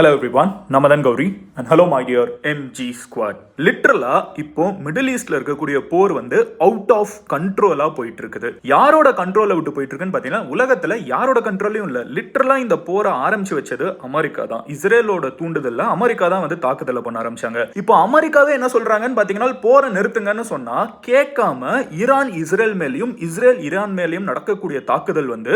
Hello everyone, நம்ம தான் Gauri and hello my dear MG squad. Literally இப்போ மிடில் ஈஸ்ட்ல இருக்கக்கூடிய போர் வந்து அவுட் ஆஃப் கண்ட்ரோலா போயிட்டு இருக்குது. யாரோட கண்ட்ரோலை விட்டு போயிட்டு இருக்குன்னு பாத்தீங்கன்னா, உலகத்துல யாரோட கண்ட்ரோலையும் இல்ல. லிட்ரலா இந்த போரை ஆரம்பிச்சு வச்சது அமெரிக்கா தான். இஸ்ரேலோட தூண்டுதல்ல அமெரிக்கா தான் வந்து தாக்குதலை பண்ண ஆரம்பிச்சாங்க. இப்போ அமெரிக்காவே என்ன சொல்றாங்கன்னு பாத்தீங்கன்னா, போரை நிறுத்துங்கன்னு சொன்னா கேட்காம ஈரான் இஸ்ரேல் மேலையும் இஸ்ரேல் ஈரான் மேலையும் நடக்கக்கூடிய தாக்குதல் வந்து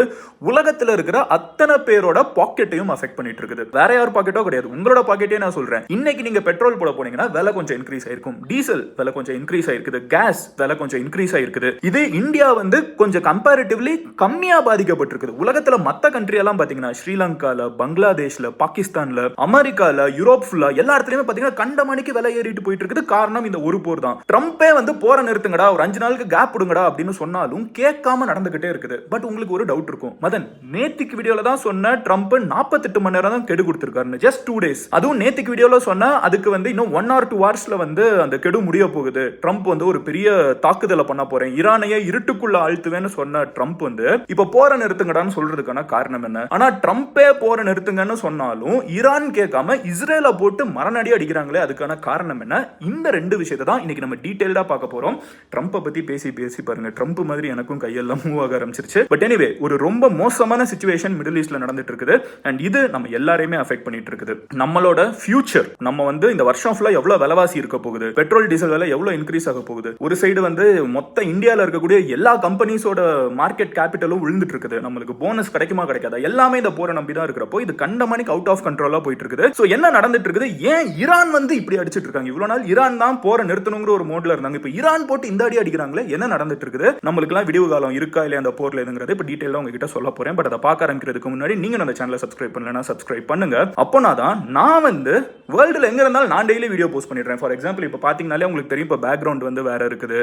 உலகத்துல இருக்கிற அத்தனை பேரோட பாக்கெட்டையும் அஃபெக்ட் பண்ணிட்டு இருக்குது. வேற யார் பாக்கெட்டோ கிடையாது, உங்களோட பாக்கெட்டே நான் சொல்றேன். இன்னைக்கு நீங்க பெட்ரோல் போட போனீங்கன்னா விலை கொஞ்சம் இன்க்ரீஸ் ஆயிருக்கும், டீசல் விலை கொஞ்சம் இன்க்ரீஸ் ஆயிருக்குது, கேஸ் விலை கொஞ்சம் இன்க்ரீஸ் ஆயிருக்குது. இது இந்தியா வந்து கொஞ்சம் கம்பேரிட்டிவ்லி கம்மியா பாதிக்கப்பட்டிருக்குது. உலகத்துல மத்த கண்ட்ரி எல்லாம் பாத்தீங்கன்னா ஸ்ரீலங்கால, பங்களாதேஷ்ல, பாகிஸ்தான்ல, அமெரிக்கால, யூரோப் ஃபுல்லா எல்லா இடத்துலயுமே பாத்தீங்கன்னா கண்டமணிக்கு விலை ஏறிட்டு போயிட்டு இருக்குது. காரணம் இந்த ஒரு போர் தான். ட்ரம்பே வந்து போரை நிறுத்துங்கடா, ஒரு 5 நாளுக்கு கேப் விடுங்கடா அப்படின்னு சொன்னாலும் கேட்காம நடந்துகிட்டே இருக்குது. பட் உங்களுக்கு ஒரு டவுட் இருக்கும், மதன் நேத்திக்கு வீடியோல தான் சொன்ன ட்ரம்ப் 48 மணி நேரம் தான் கெடு கொடுத்திருக்காரு, just 2 days. அதுவும் நேத்திக்கு வீடியோல சொன்னா அதுக்கு வந்து இன்னும் 1 or 2 hours வந்து அந்த கெடு முடிய போகுது. ட்ரம்ப் வந்து ஒரு பெரிய தாக்குதலை பண்ண போறேன், ஈரானையே இருட்டுக்குள்ள ஆழ்த்துவேன்னு சொன்ன ட்ரம்ப் வந்து இப்ப போரை நிறுத்துங்கடான்னு சொல்றதுக்கான காரணம் என்ன? ஆனா ட்ரம்பே போரை நிறுத்துங்கன்னு சொன்னாலும் ஈரான் கேட்காம இஸ்ரேலை போட்டு மரணடி அடிக்கிறாங்களே, அதுக்கான காரணம் என்ன? இந்த ரெண்டு விஷயத்தை தான் இன்னைக்கு நம்ம டீடைல்டா பார்க்க போறோம். ட்ரம்பை பத்தி பேசி பாருங்க, ட்ரம்ப் மாதிரி எனக்கும் கையெல்லாம் மூவ் ஆக ஆரம்பிச்சிருச்சு. பட் எனிவே, ஒரு ரொம்ப மோசமான சிச்சுவேஷன் மிடில் ஈஸ்ட்ல நடந்துட்டு இருக்குது. அண்ட் இது நம்ம எல்லாரையுமே அஃபெக்ட் பண்ணிட்டு இருக்குது. நம்மளோட ஃபியூச்சர், நம்ம வந்து இந்த வருஷம் ஃபுல்லா எவ்வளவு விலைவாசி இருக்க போகுது, பெட்ரோல் டீசல் விலை எவ்வளவு இன்க்ரீஸ் ஆக போகுது, ஒரு சைடு வந்து மொத்த இந்தியால இருக்கக்கூடிய எல்லா கம்பெனிஸோட மார்க்கெட் கேபிட்டலும் விழுந்துட்டு இருக்குது. நம்மளுக்கு போனஸ் கிடைக்குமா கிடைக்காதா எல்லாமே இந்த போரை நம்பி தான் இருக்கிறப்போ இது கண்டமணிக்கு அவுட் ஆஃப் கண்ட்ரோலா போயிட்டு இருக்குது. சோ என்ன நடந்துட்டு இருக்குது? ஏன் ஈரான் வந்து இப்படி அடிச்சிட்டு இருக்காங்க? இவ்வளவு நாள் ஈரான் தான் போரை நிறுத்தணுங்கிற ஒரு மோட்ல இருந்தாங்க, இப்போ ஈரான் போட்டு இந்த அடி அடிக்கிறாங்களே, என்ன நடந்துட்டு இருக்குது? நம்மளுக்கு எல்லாம் விடிவு காலம் இருக்கா இல்லையா அந்த போர்ல எதுங்கிறது இப்போ டீடைலா உங்ககிட்ட சொல்ல போறேன். பட் அதை பார்க்க ஆரம்பிக்கிறதுக்கு முன்னாடி நீங்க அந்த சேனலை சப்ஸ்கிரைப் பண்ணலனா சப்ஸ்கிரைப் பண்ணுங்க. அப்போனாதான் நான் வந்து வேர்ல்டுல எங்க இருந்தாலும் நான் டெய்லி வீடியோ போஸ்ட் பண்ணிடுறேன். ஃபார் எக்ஸாம்பிள் இப்போ பாத்தீங்கன்னாலே உங்களுக்கு தெரியும், இப்போ பேக்ரவுண்ட் வந்து வேற இருக்குது.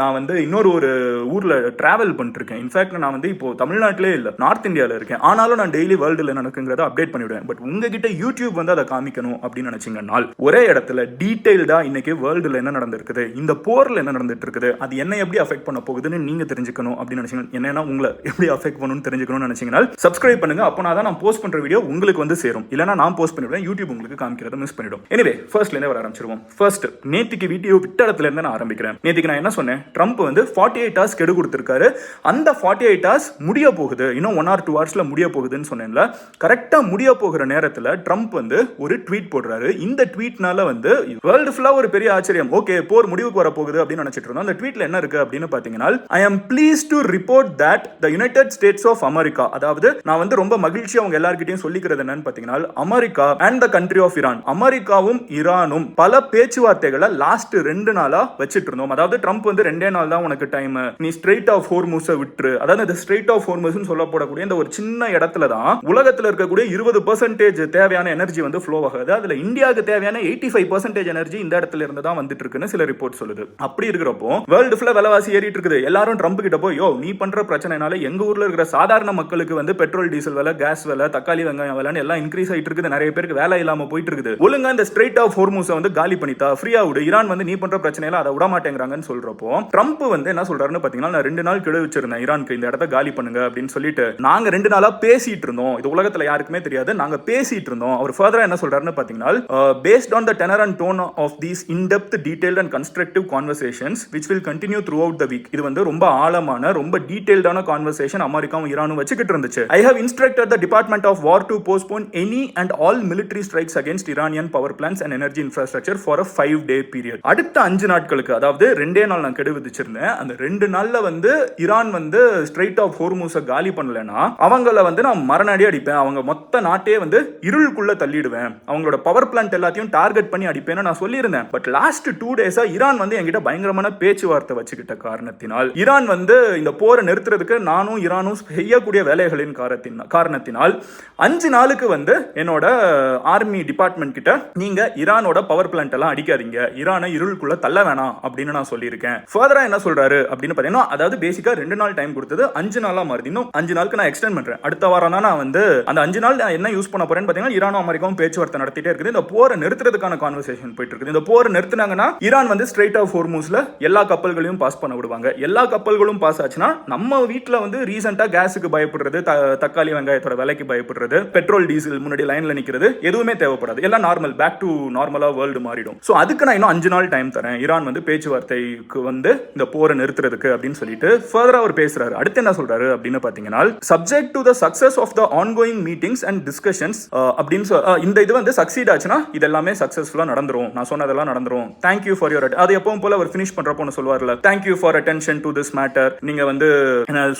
நான் வந்து இன்னொரு ஊர்ல டிராவல் பண்ணிட்டு இருக்கேன். இன்ஃபேக்ட் நான் வந்து இப்போ தமிழ்நாட்டிலே இல்ல, நார்த் இந்தியால இருக்கேன். ஆனாலும் நான் டெய்லி வேர்ல்டுல நடக்குங்கிறத அப்டேட் பண்ணிவிடுவேன். பட் உங்ககிட்ட யூடியூப் வந்து அதை காமிக்கணும் அப்படின்னு நினைச்சீங்கன்னா ஒரே இடத்துல டீடைல்டா இன்னைக்கு வேர்ல்டுல என்ன நடந்திருக்குது, இந்த போர்ல என்ன நடந்துட்டு இருக்குது, அது என்ன எப்படி அஃபெக்ட் பண்ண போகுதுன்னு நீங்க தெரிஞ்சுக்கணும் அப்படின்னு நினைச்சீங்கன்னா, என்னன்னா உங்களை எப்படி அஃபெக்ட் பண்ணணும்னு தெரிஞ்சுக்கணும்னு நினைச்சீங்கன்னா சப்ஸ்கிரைப் பண்ணுங்க. அப்போனா தான் நான் போஸ்ட் பண்ற வீடியோ உங்களுக்கு வந்து சேரும். இல்லனா நான் போஸ்ட் பண்ணிடுவேன், யூடியூப் உங்களுக்கு காமிக்கிறத மிஸ் பண்ணிடும். எனிவே, ஃபர்ஸ்ட்ல இருந்தே வர ஆரம்பிச்சிருவோம். ஃபர்ஸ்ட், நேத்திக்கு வீடியோ விட்ட இடத்துல இருந்து நான் ஆரம்பிக்கிறேன். நேத்திக்கு நான் என்ன சொன்னேன்? ட்ரம்ப் வந்து 48 hours கெடு கொடுத்திருக்காரு. அந்த 48 hours முடிய போகுது, இன்னும் 1 or 2 hours முடிய போகுதுன்னு சொன்னேன்ல. கரெக்டா முடிய போகிற நேரத்துல ட்ரம்ப் வந்து ஒரு ட்வீட் போடுறாரு. இந்த ட்வீட்னால வந்து வேர்ல்டு ஃபுல்லா ஒரு பெரிய ஆச்சரியம். ஓகே, போர் முடிவுக்கு வர போகுது அப்படின்னு நினைச்சிட்டு இருந்தோம். அந்த ட்வீட்ல என்ன இருக்கு அப்படின்னு பாத்தீங்கன்னா, I am pleased to report that the United States of America, அதாவது நான் வந்து ரொம்ப மகிழ்ச்சியா அவங்க எல்லார்கிட்டயும் சொல்லிக்கிறது என்னன்னு பாத்தீங்கன்னா, America and the country of Iran, அமெரிக்காவும் ஈரானும் பல பேச்சுவார்த்தைகளை லாஸ்ட் 2 நாளா வச்சிட்டு இருந்தோம். அதாவது ட்ரம்ப் வந்து 2 நாள் தான் உனக்கு டைம், நீ ஸ்ட்ரெயிட் ஆஃப் ஹோர்முஸை விட்டுரு. அதாவது இந்த ஸ்ட்ரெயிட் ஆஃப் ஹோர்முஸ்னு சொல்லப்படக்கூடிய இந்த ஒரு சின்ன இடத்துல தான் உலகத்துல இருக்கக்கூடிய 20% தேவையான எனர்ஜி வந்து ஃப்ளோ ஆகுது. அதுல இந்தியாவுக்கு தேவையான 85% எனர்ஜி இந்த இடத்துல இருந்து தான் வந்துட்டு இருக்குன்னு சில ரிப்போர்ட் சொல்லுது. அப்படி இருக்கிறப்போ வேர்ல்டு ஃபுல்லா விலைவாசி ஏறிட்டு இருக்குது. எல்லாரும் ட்ரம்ப் கிட்ட போய், யோ நீ பண்ற பிரச்சனைனால எங்க ஊர்ல இருக்கிற சாதாரண மக்களுக்கு வந்து பெட்ரோல் டீசல் விலை, கேஸ் விலை, தக்காளி வெங்காயம் விலைன்னு எல்லாம் இன்க்ரீஸ் ஆயிட்டு இருக்குது. நிறைய பேருக்கு வேலை இல்லாம போயிட்டு இருக்குது. ஒழுங்கா இந்த ஸ்ட்ரெயிட் ஆஃப் ஹோர்முஸை வந்து காலி பண்ணிட்டா, ஃப்ரீயா விடு. ஈரான் வந்து நீ பண்ற பிரச்சனையில அதை விட மாட்டேங்கிறாங்கன்னு சொல்றப்போ ட்ரம்ப் வந்து என்ன சொல்றாருன்னு பாத்தீங்கன்னா, நான் 2 நாள் கெடு வச்சிருந்தேன் ஈரானுக்கு, இந்த இடத்த காலி பண்ணுங்க அப்படின்னு சொல்லிட்டு நாங்க 2 நாளா பேசிட்டு இருந்தோம். இது உலகத்துல யாருக்குமே தெரியாது, நாங்க பேசிட்டு இருந்தோம். அவர் ஃபர்தரா என்ன சொல்றாருன்னு பாத்தீங்கன்னா, based on the tenor and tone of these in-depth, detailed and constructive conversations which will continue throughout the week. இது வந்து ரொம்ப ஆழமான, ரொம்ப டீடைல்டான கான்வர்சேஷன் அமெரிக்காவும் ஈரானும் வச்சுக்கிட்டு இருந்துச்சு. I have instructed the Department of War to postpone any and all military strikes against Iranian power plants and energy infrastructure for a 5-day period. அடுத்த 5 நாட்களுக்கு, அதாவது 2 நாள் நான் கெடு விதிச்சிருந்தேன், அந்த 2 நாள்ல வந்து ஈரான் வந்து ஸ்ட்ரெயிட் ஆஃப் ஹோர்முஸை காலி பண்ணலனா அவங்கள வந்து நான் மரணடி அடிப்பேன், அவங்க மொத்த நாட்டே வந்து இருளுக்குள்ள தள்ளிடுவேன், அவங்களோட பவர் பிளான்ட் எல்லாத்தையும் டார்கெட் பண்ணி அடிப்பேன்னு நான் சொல்லியிருந்தேன். பட் லாஸ்ட் 2 டேஸா ஈரான் வந்து என்கிட்ட பயங்கரமான பேச்சுவார்த்தை வச்சுக்கிட்ட காரணத்தினால், ஈரான் வந்து இந்த போரை நிறுத்துறதுக்கு நானும் ஈரானும் செய்யக்கூடிய வேலைகளின் காரணத்தினால் 5 நாளுக்கு வந்து என்னோட ஆர்மி டிபார்ட்மெண்ட் கிட்ட, நீங்க ஈரானோட பவர் பிளான்ட் எல்லாம் அடிக்காதீங்க, ஈரானை இருளுக்குள்ள தள்ள வேணாம் அப்படின்னு நான் சொல்லியிருக்கேன். ஃபர்தரா என்ன சொல்றாரு அப்படின்னு பாத்தீங்கன்னா, அதாவது பேசிக்கா 2 நாள் டைம் கொடுத்தது 5 நாளா மாறுது. இன்னும் 5 நாளுக்கு நான் எக்ஸ்டெண்ட் பண்றேன். அடுத்த வாரம் தான் நான் வந்து அந்த 5 நாள் நான் என்ன யூஸ் பண்ண போறேன்னு பாத்தீங்கன்னா, ஈரானும் அமெரிக்காவும் பேச்சுவார்த்தை நடத்திட்டே இருக்குது. இந்த போரை நிறுத்துறதுக்கான கான்வர்சேஷன் போயிட்டு இருக்குது. இந்த போரை நிறுத்தினாங்கன்னா ஈரான் வந்து ஸ்ட்ரெயிட் ஆஃப் ஹோர்முஸ்ல எல்லா கப்பல்களையும் பாஸ் பண்ண விடுவாங்க. எல்லா கப்பல்களும் பாஸ் ஆச்சுன்னா நம்ம வீட்டுல வந்து ரீசெண்டா கேஸுக்கு பயப்படுறது, தக்காளி வெங்காயத்தோட விலைக்கு பயப்படுறது, பெட்ரோல் டீசல் முன்னாடி லைன்ல பொசிஷன்ல நிக்கிறது எதுவுமே தேவைப்படாது, எல்லாம் நார்மல், பேக் டு நார்மலா வேர்ல்டு மாறிடும். சோ அதுக்கு நான் இன்னும் 5 நாள் டைம் தரேன் ஈரான் வந்து பேச்சுவார்த்தைக்கு வந்து இந்த போரை நிறுத்துறதுக்கு அப்படின்னு சொல்லிட்டு ஃபர்தரா அவர் பேசுறாரு. அடுத்து என்ன சொல்றாரு அப்படின்னு பாத்தீங்கன்னா, subject to the success of the ongoing meetings and discussions அப்படின்னு இந்த இது வந்து சக்சீட் ஆச்சுன்னா இது எல்லாமே சக்சஸ்ஃபுல்லா நடந்துரும், நான் சொன்னதெல்லாம் நடந்துரும். தேங்க் யூ ஃபார் யுவர், அது எப்பவும் போல அவர் ஃபினிஷ் பண்றப்போ ஒன்னு சொல்வார்ல, thank you for attention to this matter, நீங்க வந்து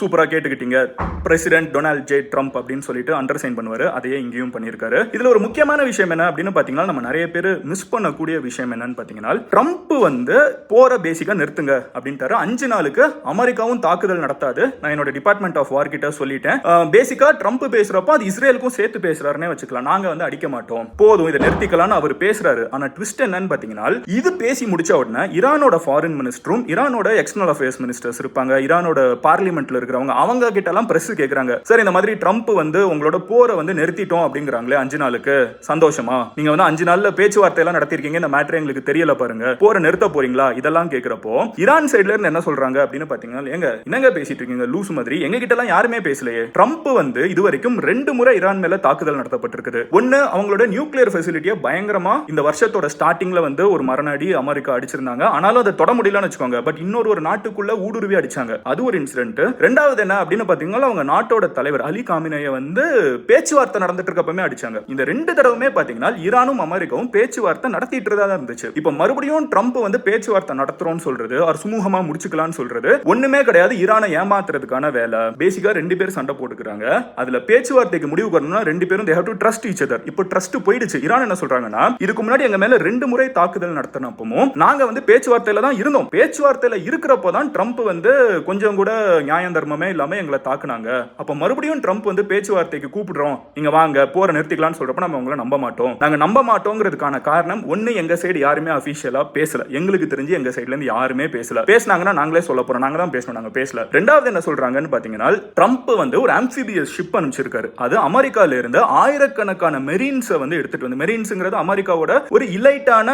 சூப்பரா கேட்டுக்கிட்டீங்க பிரசிடென்ட் டொனால்ட் ஜே ட்ரம்ப் அப்படின்னு சொல்லிட்டு அண்டர்சைன் பண்ணுவாரு. அதையே இங்கேயும் பண்ணியிருக்காரு. இதுல ஒரு முக்கியமான விஷயம் என்ன அப்படின்னு பாத்தீங்கன்னா, நம்ம நிறைய பேர் மிஸ் பண்ணக்கூடிய விஷயம் என்னன்னு பாத்தீங்கன்னா, ட்ரம்ப் வந்து போற பேசிக்கா நிறுத்துங்க அப்படின்ட்டாரு. 5 நாளுக்கு அமெரிக்காவும் தாக்குதல் நடத்தாது, நான் என்னோட டிபார்ட்மெண்ட் ஆஃப் வார் கிட்ட சொல்லிட்டேன். பேசிக்கா ட்ரம்ப் பேசுறப்போ அது இஸ்ரேலுக்கும் சேர்த்து பேசுறாருன்னே வச்சுக்கலாம், நாங்க வந்து அடிக்க மாட்டோம், போதும் இதை நிறுத்திக்கலாம்னு அவர் பேசுறாரு. ஆனா ட்விஸ்ட் என்னன்னு பாத்தீங்கன்னா, இது பேசி முடிச்ச உடனே ஈரானோட ஃபாரின் மினிஸ்டரும் ஈரானோட எக்ஸ்டர்னல் அஃபேர்ஸ் மினிஸ்டர்ஸ் இருப்பாங்க, ஈரானோட பார்லிமெண்ட்ல இருக்கிறவங்க, அவங்க கிட்ட எல்லாம் பிரஸ் கேக்குறாங்க, சார் இந்த மாதிரி ட்ரம்ப் வந்து உங்களோட போரை வந்து நிறுத்திட்டோம் அப்படிங்கிறாங்களே 5 நாளுக்கு, சந்தோஷமா, நீங்க வந்து 5 நாள்ல பேச்சுவார்த்தை எல்லாம் நடத்திருக்கீங்க, இந்த மேட்டர் எங்களுக்கு தெரியல பாருங்க, போரை நிறுத்த போறீங்களா, இதெல்லாம் கேக்குறப்போ ஈரான் சைடுல இருந்து என்ன சொல்றாங்க அப்படின்னு பாத்தீங்கன்னா, எங்க என்னங்க பேசிட்டு இருக்கீங்க லூஸ் மாதிரி, எங்க கிட்ட எல்லாம் யாருமே பேசலையே, ட்ரம்ப் வந்து இதுவரைக்கும் 2 முறை ஈரான் மேல தாக்குதல் நடத்தப்பட்டிருக்குது. ஒன்னு அவங்களோட நியூக்ளியர் ஃபெசிலிட்டியை பயங்கரமா இந்த வருஷத்தோட ஸ்டார்டிங்ல வந்து ஒரு மரணடி அமெரிக்கா அடிச்சிருந்தாங்க, ஆனாலும் அதை தொட முடியலன்னு வச்சுக்கோங்க. பட் இன்னொரு நாட்டுக்குள்ள ஊடுருவி அடிச்சாங்க, அது ஒரு இன்சிடென்ட். ரெண்டாவது என்ன அப்படின்னு பாத்தீங்கன்னா, அவங்க நாட்டோட தலைவர் அலி காமினேயை வந்து பேச்சுவார்த்தை நடந்துட்டு இருக்கப்பமே அடிச்சாங்க. இந்த 2 தடவையுமே பாத்தீங்கன்னா ஈரானும் அமெரிக்காவும் பேச்சுவார்த்தை நடத்திட்டு தான் இருந்துச்சு. இப்ப மறுபடியும் ட்ரம்ப் வந்து பேச்சுவார்த்தை நடத்துறோம்னு சொல்றது, அவர் சுமூகமா முடிச்சுக்கலாம்னு சொல்றது ஒண்ணுமே கிடையாது, ஈரானை ஏமாத்துறதுக்கான வேலை. பேசிக்கா 2 பேர் சண்டை போட்டுக்கிறாங்க, அதுல பேச்சுவார்த்தைக்கு முடிவு வரணும்னா 2 பேரும் they have to trust each other. இப்போ ட்ரஸ்ட் போயிடுச்சு. ஈரான் என்ன சொல்றாங்கன்னா, இதுக்கு முன்னாடி எங்க மேல 2 முறை தாக்குதல் நடத்தினப்பவும் நாங்க வந்து பேச்சுவார்த்தையில தான் இருந்தோம், பேச்சுவார்த்தையில இருக்கிறப்போ தான் ட்ரம்ப் வந்து கொஞ்சம் கூட நியாயம் தர்மமே இல்லாம எங்களை தாக்குனாங்க, அப்ப மறுபடியும் ட்ரம்ப் வந்து பேச்சுவார்த்தைக்கு கூப்பிடுறோம், நீங்க வாங்க போற நிறுத்திக்கலாம்னு சொல்றப்ப நம்ம உங்களை நம்ப மாட்டோம். நாங்க நம்ப மாட்டோங்கிறதுக்கான காரணம் ஒன்னு, எங்க சைடு யாருமே அபிஷியலா பேசல, எங்களுக்கு தெரிஞ்சு எங்க சைடுல இருந்து யாருமே பேசல, பேசினாங்கன்னா நாங்களே சொல்ல போறோம், நாங்க தான் பேசணும், நாங்க பேசல. ரெண்டாவது என்ன சொல்றாங்கன்னு பாத்தீங்கன்னா, ட்ரம்ப் வந்து ஒரு ஆம்பிபியஸ் ஷிப் அனுப்பிச்சிருக்காரு, அது அமெரிக்கால இருந்து ஆயிரக்கணக்கான மெரீன்ஸை வந்து எடுத்துட்டு வந்து, மெரீன்ஸ்ங்கிறது அமெரிக்காவோட ஒரு இலைட்டான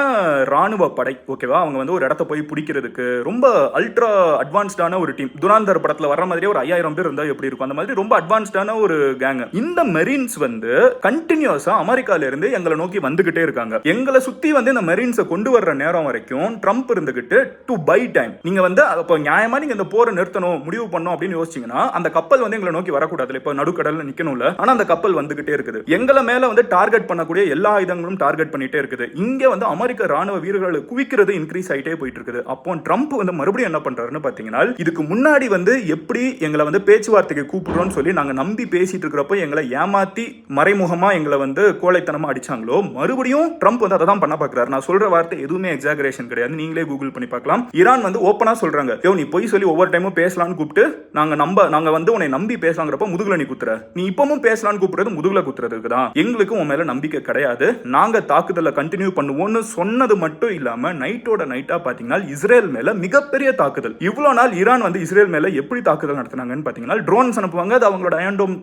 ராணுவ படை, ஓகேவா, அவங்க வந்து ஒரு இடத்த போய் பிடிக்கிறதுக்கு ரொம்ப அல்ட்ரா அட்வான்ஸ்டான ஒரு டீம். துராந்தர் படத்துல வர மாதிரியே ஒரு 5000 பேர் இருந்தா எப்படி இருக்கும், அந்த மாதிரி ரொம்ப அட்வான்ஸ்டான ஒரு கேங். இந்த மெரீன்ஸ் வந்து கண்டினியூஸா அமெரிக்கால இருந்து எங்களை நோக்கி வந்துகிட்டே இருக்காங்க. எங்களை சுத்தி வந்து இந்த மெரீன்ஸை கொண்டு வர்ற நேரம் வரைக்கும் ட்ரம்ப் இருந்துகிட்டு டு பை டைம், நீங்க வந்து அப்ப நியாயமா நீங்க இந்த போரை நிறுத்தணும் முடிவு பண்ணணும் அப்படின்னு யோசிச்சீங்கன்னா, அந்த கப்பல் வந்து எங்களை நோக்கி வரக்கூடாது, இப்ப நடுக்கடல்ல நிக்கணும்ல, ஆனா அந்த கப்பல் வந்துகிட்டே இருக்குது, எங்களை மேல வந்து டார்கெட் பண்ணக்கூடிய எல்லா ஆயுதங்களும் டார்கெட் பண்ணிட்டே இருக்குது. இங்க வந்து அமெரிக்க ராணுவ வீரர்களை குவிக்கிறது இன்க்ரீஸ் ஆயிட்டே போயிட்டு இருக்குது. அப்போ ட்ரம்ப் வந்து மறுபடியும் என்ன பண்றாருன்னு பாத்தீங்கன்னா, இதுக்கு முன்னாடி வந்து எப்படி எங்களை வந்து பேச்சுவார்த்தைக்கு கூப்பிடுறோம்னு சொல்லி நாங்க நம்பி பேசிட்டு இருக்கிறப்ப எங்களை ஏமாத்தி மறைமுகமா எங்களை வந்து கோழைத்தனமா அடிச்சாங்களோ, மறுபடியும் ட்ரம்ப் வந்து அதை தான் பண்ண பாக்குறாரு. நான் சொல்ற வார்த்தை எதுவுமே எக்ஸாகரேஷன் கிடையாது, நீங்களே கூகுள் பண்ணி பார்க்கலாம். ஈரான் வந்து ஓப்பனா சொல்றாங்க, நீ போய் சொல்லி ஒவ்வொரு டைமும் பேசலாம்னு கூப்பிட்டு நாங்க வந்து உன்னை நம்பி பேசலாங்கிறப்ப முதுகுல நீ குத்துற, நீ இப்பவும் பேசலாம்னு கூப்பிடுறது முதுகுல குத்துறதுக்கு தான், எங்களுக்கு உன் மேல நம்பிக்கை கிடையாது, நாங்க தாக்குதலை கண்டினியூ பண்ணுவோம்னு சொன்னது மட்டும் இல்லாம நைட்டோட நைட்டா பாத்தீங்கன்னா இஸ்ரேல் மேல மிகப்பெரிய தாக்குதல். இவ்வளவு நாள் ஈரான் வந்து இஸ்ரேல் மேல எப்படி தாக்குதல் நடத்தினாங்கன்னு பாத்தீங்கன்னா, ட்ரோன்ஸ் அனுப்புவாங்க, அது அவங்களோட அயன் டோம்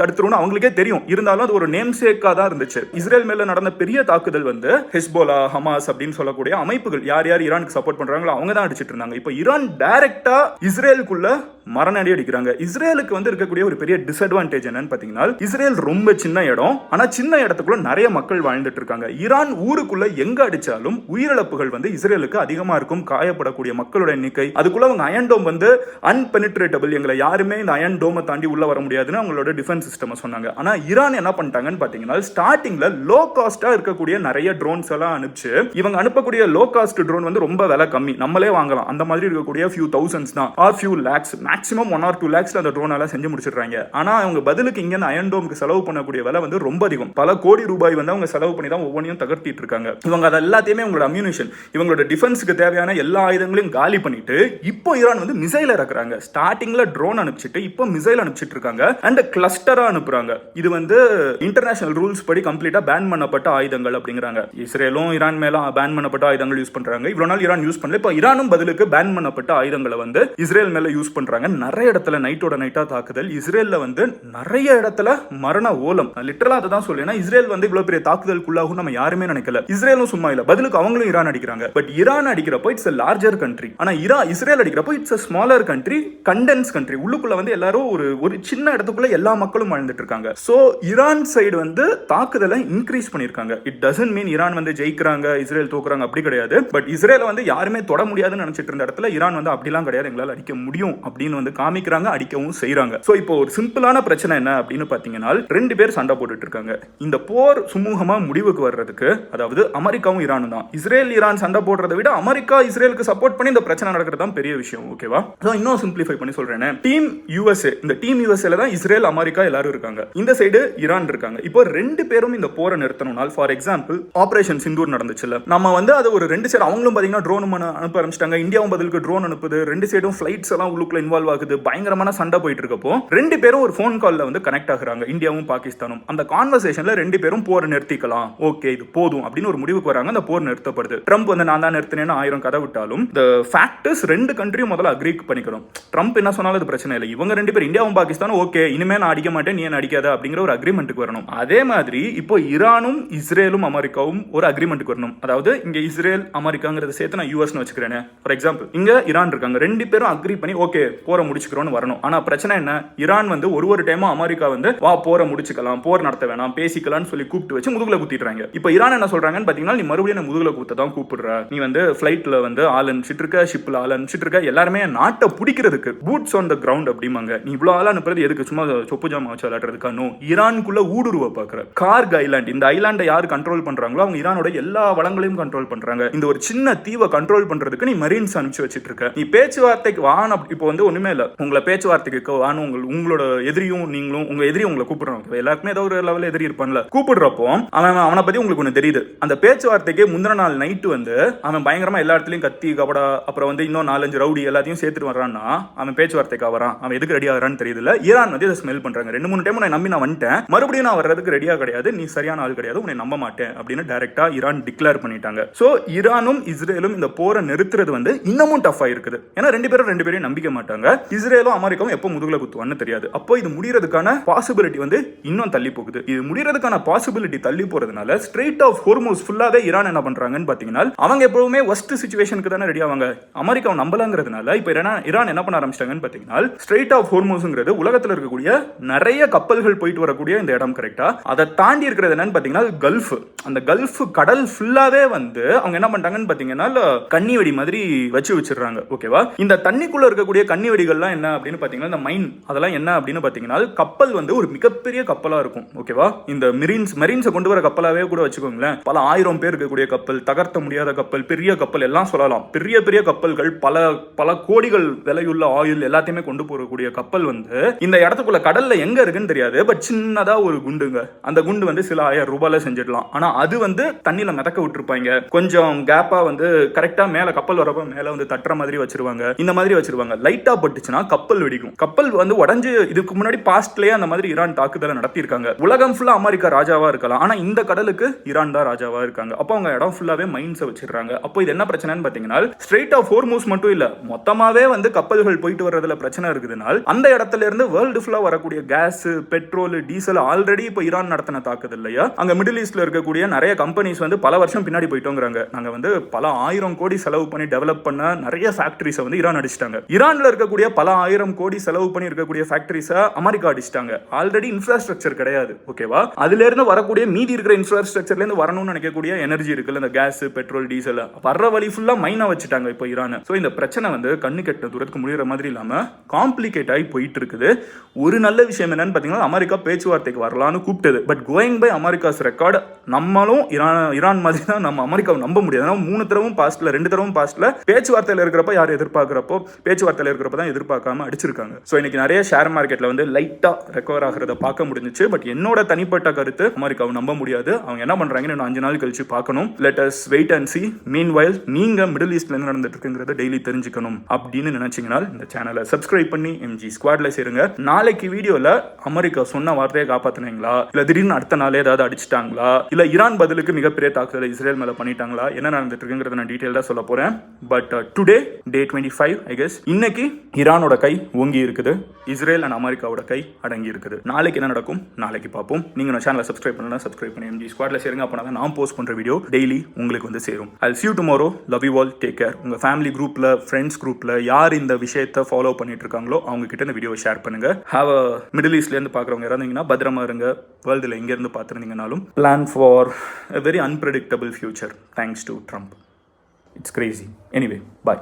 தடுத்துருன்னு அவங்களுக்கே தெரியும், இருந்தாலும் அது ஒரு நேம் சேக்கா தான் இருந்துச்சு. இஸ்ரேல் மேல நடந்த பெரிய தாக்குதல் வந்து ஹெஸ்போலா, ஹமாஸ் அப்படின்னு சொல்லக்கூடிய அமைப்புகள், யார் யார் ஈரானுக்கு சப்போர்ட் பண்றாங்களோ அவங்க தான் அடிச்சிட்டு இருந்தாங்க. இப்போ ஈரான் டைரக்டா இஸ்ரேலுக்குள்ள மரணடி அடிக்கிறாங்க. இஸ்ரேலுக்கு வந்து இருக்கக்கூடிய ஒரு பெரிய டிஸ்அட்வான்டேஜ் என்னன்னு பாத்தீங்கன்னா, இஸ்ரேல் ரொம்ப சின்ன இடம், ஆனா சின்ன இடத்துக்குள்ள நிறைய மக்கள் வாழ்ந்துட்டு இருக்காங்க. ஈரான் ஊருக்குள்ள எங்க அடிச்சாலும் உயிரிழப்புகள் வந்து இஸ்ரேலுக்கு அதிகமா இருக்கும், காயப்படக்கூடிய மக்களோட எண்ணிக்கை, அதுக்குள்ள அவங்க அயன் டோம் வந்து அன்பெனிட்ரேட்டபிள், எங்களை யாருமே இந்த அயன் டோமை தாண்டி உள்ள வர முடியாதுன்னு அவங்களோட டிஃபென்ஸ் சிஸ்டம் சொன்னாங்க. ஆனா ஈரான் என்ன பண்ணிட்டாங்கன்னு பாத்தீங்கன்னா, ஸ்டார்டிங்ல லோ காஸ்டா இருக்கக்கூடிய நிறைய ட்ரோன்ஸ் எல்லாம் அனுப்பிச்சு, இவங்க அனுப்பக்கூடிய லோ காஸ்ட் ட்ரோன் வந்து ரொம்ப விலை கம்மி, நம்மளே வாங்கலாம், அந்த மாதிரி இருக்கக்கூடிய few thousands தான், or few lakhs, maximum 1 or 2 lakhs அந்த ட்ரோன் எல்லாம் செஞ்சு முடிச்சிடுறாங்க. ஆனா அவங்க பதிலுக்கு இங்க அயன் டோம்க்கு செலவு பண்ணக்கூடிய விலை வந்து ரொம்ப அதிகம், பல கோடி ரூபாய் வந்து அவங்க செலவு பண்ணி தான் ஒவ்வொன்றையும் தகர்த்திட்டு இருக்காங்க. இவங்க அது எல்லாத்தையுமே உங்களோட அம்யூனிஷன், இவங்களோட டிஃபென்ஸ்க்கு தேவையான எல்லா ஆயுதங்களையும் காலி பண்ணிட்டு இப்போ ஈரான் வந்து மிசைல் இறக்குறாங்க. ஸ்டார்டிங்ல ட்ரோன் அனுப்பிச்சிட்டு இப்போ மிசைல் அனுப்பிச்சிட்டு இருக்காங்க, அண்ட் கிளஸ்டரா அனுப்புறாங்க. இது வந்து இன்டர்நேஷனல் ரூல்ஸ் படி கம்ப்ளீட்டா பேன் பண்ணப்பட்ட ஆயுதங்கள் அப்படிங்கிறாங்க. இஸ்ரேலும் ஈரான் மேல பேன் பண்ணப்பட்ட ஆயுதங்கள் யூஸ் பண்றாங்க. இவ்வளவு நாள் ஈரான் யூஸ் பண்ணல, இப்போ ஈரானும் பதிலுக்கு பேன் பண்ணப்பட்ட ஆயுதங்களை வந்து இஸ்ரேல் மேல யூஸ் பண்றாங்க. நிறைய இடத்துல நைட்டோட நைட்டா தாக்குதல், இஸ்ரேல்ல வந்து நிறைய இடத்துல மரண ஓலம். லிட்டரலா அதை தான் சொல்லுவேன், இஸ்ரேல் வந்து இவ்வளவு பெரிய தாக்குதலுக்குள்ளாகும் நம்ம யாருமே நினைக்கல. இஸ்ரேலும் சும்மா இல்ல, பதிலுக்கு அவங்களும் ஈரான் அடிக்கிறாங்க. பட் ஈரான் அடிக்கிறப்போ இட்ஸ் a larger country, ஆனா இஸ்ரேல் அடிக்கிறப்போ it's a smaller country, condensed country. உள்ளுக்குள்ள வந்து எல்லாரும் ஒரு சின்ன இடத்துக்குள்ள எல்லா மக்களும் வாழ்ந்துட்டு இருக்காங்க. சோ ஈரான் சைடு வந்து தாக்குதலை இன்க்ரீஸ் பண்ணிருக்காங்க. இட் டசன்ட் மீன் ஈரான் வந்து ஜெயிக்கிறாங்க, இஸ்ரேல் தோக்குறாங்க அப்படி கிடையாது. பட் இஸ்ரேலை வந்து யாருமே தொட முடியாதுன்னு நினைச்சிட்டு இருந்த இடத்துல ஈரான் வந்து அப்படிலாம் கிடையாது, எங்களால் அடிக்க முடியும் அப்படின்னு வந்து காமிக்கிறாங்க, அடிக்கவும் செய்யறாங்க. சோ இப்போ ஒரு சிம்பிளான பிரச்சனை என்ன அப்படின்னு பாத்தீங்கன்னா, ரெண்டு பேர் சண்டை போட்டுட்டு இருக்காங்க. இந்த போர் சுமூகமா முடிவுக்கு வர்றதுக்கு, அதாவது அமெரிக்காவும் ஈரானும் தான். இஸ்ரேல் ஈரான் சண்டை போடுறதை விட அமெரிக்கா இஸ்ரேலுக்கு சப்போர்ட் பண்ணி இந்த பிரச்சனை நடக்கிறது தான் பெரிய விஷயம். ஓகேவா? இன்னும் சிம்பிளிஃபை பண்ணி சொல்றேன். டீம் யுஎஸ்ஏ, இந்த டீம் யுஎஸ்ஏல தான் இஸ்ரேல் அமெரிக்கா எல்லாரும் இருக்காங்க. இந்த சைடு ஈரான் இருக்காங்க. இப்போ ரெண்டு பேரும் இந்த போரை நிறுத்தணும்னால், ஃபார் எக்ஸாம்பிள் ஆபரேஷன் சிந்தூர் நடந்துச்சுல, நம்ம வந்து அது ஒரு ரெண்டு சைடு, அவங்களும் பாத்தீங்கன்னா ட்ரோன் அனுப்ப ஆரம்பிச்சிட்டாங்க, இந்தியாவும் பதிலுக்கு ட்ரோன் அனுப்புது, ரெண்டு சைடும் ஃபிளைட்ஸ் எல்லாம் உள்ளுக்குள்ள இன்வால்வ் ஆகுது, பயங்கரமான சண்டை போயிட்டு இருக்கப்போ ரெண்டு பேரும் ஒரு ஃபோன் கால்ல வந்து கனெக்ட் ஆகுறாங்க, இந்தியாவும் பாகிஸ்தானும். அந்த கான்வர்சேஷன்ல ரெண்டு பேரும் போரை நிறுத்திக்கலாம், ஓகே இது போதும் அப்படின்னு ஒரு முடிவுக்கு வராங்க. அந்த போர் நிறுத்தப்படுது. ட்ரம்ப் வந்து நான் தான் நிறுத்தினேன்னு 1000 கதை விட்டாலும் the fact is ரெண்டு கண்ட்ரியும் முதல்ல அக்ரி பண்ணிக்கணும். ட்ரம்ப் என்ன சொன்னாலும் அது பிரச்சனை இல்லை, இவங்க ரெண்டு பேர் இந்தியாவும் பாகிஸ்தானும் ஓகே இனிமே நான் அடிக்க மாட்டேன், நீ என்ன அடிக்காத அப்படிங்கிற ஒரு அக்ரிமெண்ட்டுக்கு வரணும். அதே மாதிரி இப்போ ஈரானும் இஸ்ரேலும் அமெரிக்காவும் ஒரு அக்ரிமெண்ட்டுக்கு வரணும். அதாவது இங்க இஸ்ரேல் அமெரிக்காங்கிறத சேர்த்து நான் யூஎஸ் வச்சுக்கிறேன். ஃபார் எக்ஸாம்பிள் இங்க ஈரான் இருக்காங்க, ரெண்டு பேரும் அக்ரி பண்ணி ஓகே போரை முடிச்சுக்கிறோம்னு வரணும். ஆனா பிரச்சனை என்ன, ஈரான் வந்து ஒரு டைமும் அமெரிக்கா வந்து வா போரை முடிச்சுக்கலாம், போர் நடத்த வேணாம், பேசிக்கலாம்னு சொல்லி கூப்பிட்டு வச்சு முதுகுல குத்திடுறாங்க. இப்போ ஈரான் என்ன சொல்றாங்கன்னு பாத்தீங்கன்னா, நீ மறுபடியும் முதுகுல குத்த தான் கூப்பிடுற, நீ வந்து ஃபிளைட்ல வந்து ஆள் அனுப்பிச்சிட்டு இருக்க, ஷிப்ல ஆள் அனுப்பிச்சிட்டு இருக்க, எல்லாருமே நாட்டை பிடிக்கிறதுக்கு பூட்ஸ் ஆன் த கிரவுண்ட் அப்படிமாங்க. நீ இவ்வளவு ஆள் அனுப்புறது எதுக்கு, சும்மா சொப்பு ஜாமா வச்சு விளையாடுறதுக்கா? நோ, ஈரானுக்குள்ள ஊடுருவ பாக்குற கார்க் ஐலாண்ட், இந்த ஐலாண்டை யார் கண்ட்ரோல் பண்றாங்களோ அவங்க ஈரானோட எல்லா வளங்களையும் கண்ட்ரோல் பண்றாங்க. இந்த ஒரு சின்ன தீவை கண்ட்ரோல் பண்றதுக்கு நீ மரீன்ஸ் அனுப்பிச்சு வச்சிட்டு இருக்க. நீ பேச்சுவார்த்தைக்கு வான, இப்போ வந்து ஒண்ணுமே இல்ல, உங்களை பேச்சுவார்த்தைக்கு வான உங்களோட எதிரியும் நீங்களும், உங்க எதிரி உங்களை கூப்பிடுறாங்க, எல்லாருக்குமே ஏதோ ஒரு லெவல் எதிரி இருப்பான்ல, கூப்பிடுறப்போ அவனை பத்தி உங்களுக்கு ஒண்ணு தெரியுது. அந்த பேச்சுவார்த்தைக்கு முந்தின நாள் நைட்டு வந்து அவன் பயங்கரமா எல்லா இடத்துலயும் கத்தி கபடா அப்புறம் வந்து இன்னும் 4-5 ரவுடி எல்லாத்தையும் சேர்த்துட்டு வர்றான்னா அவன் பேச்சுவார்த்தைக்கு வரான், அவன் எதுக்கு ரெடி ஆகிறான்னு தெரியல. ஈரான் வந்து இதை ஸ்மெல் பண்றாங்க. 2-3 டைம் உன்னை நம்பி நான் வந்துட்டேன், மறுபடியும் நான் வர்றதுக்கு ரெடியா கிடையாது, நீ சரியான ஆள் கிடையாது, உன்னை நம்ப மாட்டேன் அப்படின்னு டைரக்டா ஈரான் டிக்ளேர் பண்ணிட்டாங்க. சோ ஈரானும் இஸ்ரேலும் இந்த போரை நிறுத்துறது வந்து இன்னமும் டஃபா இருக்குது. ஏன்னா ரெண்டு பேரையும் நம்பிக்க மாட்டாங்க. இஸ்ரேலும் அமெரிக்காவும் எப்போ முதுகுல குத்துவான்னு தெரியாது. அப்போ இது முடியறதுக்கான பாசிபிலிட்டி வந்து இன்னும் தள்ளி போகுது. இது முடியறதுக்கான பாசிபிலிட்டி தள்ளி போறதுனால ஸ்ட்ரெய்ட் ஆஃப் ஹோர்முஸ் ஃபுல்லாவே ஈரான் என்ன பண்றாங்கன்னு பாத்தீங்கன்னா, அவங்க எப்பவுமே வொஸ்ட் சிச்சுவேஷனுக்கு தானே ரெடி ஆவாங்க. அமெரிக்காவை நம்பலங்கிறதுனால இப்போ ஈரான் என்ன பண்ண ஆரம்பிச்சிட்டாங்கன்னு பாத்தீங்கன்னா, ஸ்ட்ரெய்ட் ஆஃப் ஹோர்முஸ்ங்கிறது உலகத்துல இருக்கக்கூடிய நிறைய கப்பல்கள் போயிட்டு வரக்கூடிய இந்த இடம் கரெக்டா. அதை தாண்டி இருக்கிறது என்னன்னு பாத்தீங்கன்னா கல்ஃப். அந்த கல்ஃப் கடல் ஃபுல்லாவே வந்து அவங்க என்ன பண்றாங்கன்னு பாத்தீங்கன்னா கன்னி வெடி மாதிரி வச்சிடுறாங்க. ஓகேவா? இந்த தண்ணிக்குள்ள இருக்கக்கூடிய கன்னி வெடிகள்லாம் என்ன அப்படின்னு பாத்தீங்கன்னா, இந்த மைன் அதெல்லாம் என்ன அப்படின்னு பாத்தீங்கன்னா, கப்பல் வந்து ஒரு மிகப்பெரிய கப்பலா இருக்கும். ஓகேவா? இந்த மெரீன்ஸை கொண்டு வர கப்பலாவே கூட வச்சுக்கோங்களேன், பல 1000 பேர் இருக்கக்கூடிய கப்பல், தகர்த்த முடியாத கப்பல், பெரிய கப்பல் எல்லாம் சொல்லலாம். பெரிய பெரிய கப்பல்கள், பல கோடிகள் விலையுள்ள ஆயில் எல்லாத்தையுமே கொண்டு போகக்கூடிய கப்பல் வந்து இந்த இடத்துக்குள்ள கடல்ல எங்க இருக்குன்னு தெரியாது. பட் சின்னதா ஒரு குண்டுங்க, அந்த குண்டு வந்து சில 1000 ரூபாயில செஞ்சிடலாம். ஆனா அது வந்து தண்ணியில மிதக்க விட்டுருப்பாங்க, கொஞ்சம் கேப்பா வந்து கரெக்டா மேல கப்பல் வரப்ப மேல வந்து தட்டுற மாதிரி வச்சிருவாங்க. இந்த மாதிரி வச்சிருவாங்க. லைட்டா பட்டுச்சுன்னா கப்பல் வெடிக்கும். கப்பல் வந்து உடஞ்சு, இதுக்கு முன்னாடி பாஸ்ட்லயே அந்த மாதிரி ஈரான் தாக்குதலை நடத்தி இருக்காங்க. உலகம் ஃபுல்லா அமெரிக்கா ராஜாவா இருக்கலாம், ஆனா இந்த கடலுக்கு ஈரான் தான் ராஜாவா இருக்காங்க. அப்போ அவங்க இடம் ஃபுல்லாவே மைன்ஸை வச்சிருக்காங்க. அப்போ இது என்ன பிரச்சனைன்னு பாத்தீங்கன்னா, ஸ்ட்ரெய்ட் ஆஃப் ஹோர்முஸ் மட்டும் இல்ல, மொத்தமாவே வந்து கப்பல்கள் போயிட்டு வர்றதுல பிரச்சனை இருக்குதுனால் அந்த இடத்துல இருந்து வேர்ல்டு ஃபுல்லா வரக்கூடிய கேஸ், பெட்ரோல், டீசல் ஆல்ரெடி இப்போ ஈரான் நடத்தின தாக்குதல் இல்லையா, அங்க மிடில் ஈஸ்ட்ல இருக்கக்கூடிய நிறைய கம்பெனிஸ் வந்து பல வருஷம் பின்னாடி போயிட்டோங்கிறாங்க. நாங்க வந்து பல 1000 கோடி செலவு பண்ணி டெவலப் பண்ண நிறைய ஃபேக்டரிஸை வந்து ஈரான் அடிச்சிட்டாங்க. ஈரான்ல இருக்கக்கூடிய பல 1000 கோடி செலவு பண்ணி இருக்கக்கூடிய ஃபேக்டரிஸை அமெரிக்கா அடிச்சிட்டாங்க. ஆல்ரெடி இன்ஃப்ராஸ்ட்ரக்சர் கிடையாது. ஓகேவா? அதுல இருந்து வரக்கூடிய மீதி இருக்கிற இன்ஃப்ராஸ்ட்ரக்சர்ல இருந்து வரணும்னு நினைக்கக்கூடிய எனர்ஜி இருக்குல்ல, இந்த கேஸ், பெட்ரோல், டீசல் வர்ற வழி ஃபுல்லா மைனா வச்சுட்டாங்க இப்போ ஈரான். சோ இந்த பிரச்சனை வந்து கண்ணு கெட்ட தூரத்துக்கு முடிகிற மாதிரி இல்லாம காம்ப்ளிகேட் ஆகி போயிட்டு இருக்குது. ஒரு நல்ல விஷயம் என்னன்னு பாத்தீங்கன்னா, அமெரிக்கா பேச்சுவார்த்தைக்கு வரலான்னு கூப்பிட்டது. But going by America's record, நம்மளும் ஈரான் மாதிரி தான் நம்ம அமெரிக்காவை நம்ப முடியாது. 3 தடவும் பாஸ்ட்ல 2 தடவும் பாஸ்ட்ல பேச்சுவார்த்தையில் இருக்கிறப்ப யார் எதிர்பார்க்கிறப்போ பேச்சுவார்த்தையில் இருக்கிறப்ப தான் எதிர்பார்க்காம அடிச்சிருக்காங்க. ஸோ இன்னைக்கு நிறைய ஷேர் மார்க்கெட்ல வந்து லைட்டா ரெக்கவர் ஆகிறத பார்க்க முடிஞ்சிச்சு. பட் என்னோட தனிப்பட்ட கருத்து, அமெரிக்காவை நம்ப முடியாது. அவங்க என்ன பண்றாங்கன்னு 5 நாள் கழிச்சு பார்க்கணும். Let us wait and see. Meanwhile நீங்க மிடில் ஈஸ்ட்ல என்ன நடந்துட்டு இருக்குங்கிறத டெய்லி தெரிஞ்சுக்கணும் அப்படின்னு நினைச்சீங்கன்னா இந்த சேனலை சப்ஸ்கிரைப் பண்ணி எம்ஜி ஸ்குவாட்ல சேருங்க. நாளைக்கு வீடியோல அமெரிக்கா சொன்ன வார்த்தையை காப்பாத்தினீங்களா, இல்ல திடீர்னு அடுத்த நாளே ஏதாவது அடிச்சிட்டாங்களா, இல்ல ஈரான் பதிலுக்கு மிகப்பெரிய தாக்குதலை இஸ்ரேல் மேல பண்ணிட்டாங்களா, என்ன நடந்துட்டு இருக்குங்கிறத நான் டீடைலா சொல்ல போறேன். But today day 25 I guess, இன்னைக்கு ஈரானோட கை ஓங்கி இருக்குது, இஸ்ரேல் அண்ட் அமெரிக்காவோட கை அடங்கி இருக்குது. நாளைக்கு என்ன நடக்கும் நாளைக்கு பார்ப்போம். நீங்க நம்ம சேனலை சப்ஸ்கிரைப் பண்ணலாம், சப்ஸ்கிரைப் பண்ணி எம்ஜி ஸ்குவாட்ல சேருங்க. அப்பனா தான் நான் போஸ்ட் பண்ற வீடியோ டெய்லி உங்களுக்கு வந்து சேரும். I'll see you tomorrow. Love you all. Take care. உங்க ஃபேமிலி குரூப்ல, ஃப்ரெண்ட்ஸ் குரூப்ல யார் இந்த விஷயத்தை ஃபாலோ பண்ணிட்டு இருக்காங்களோ அவங்க கிட்ட இந்த வீடியோவை ஷேர் பண்ணுங்க. ஹேவ் மிடில் ஈஸ்ட்ல இருந்து பாக்குறவங்க இருந்தீங்கன்னா பத்திரமா இருங்க. வேர்ல்டில் எங்கேருந்து பார்த்துருந்தீங்கனாலும் plan for a very unpredictable future thanks to Trump. It's crazy. Anyway, bye.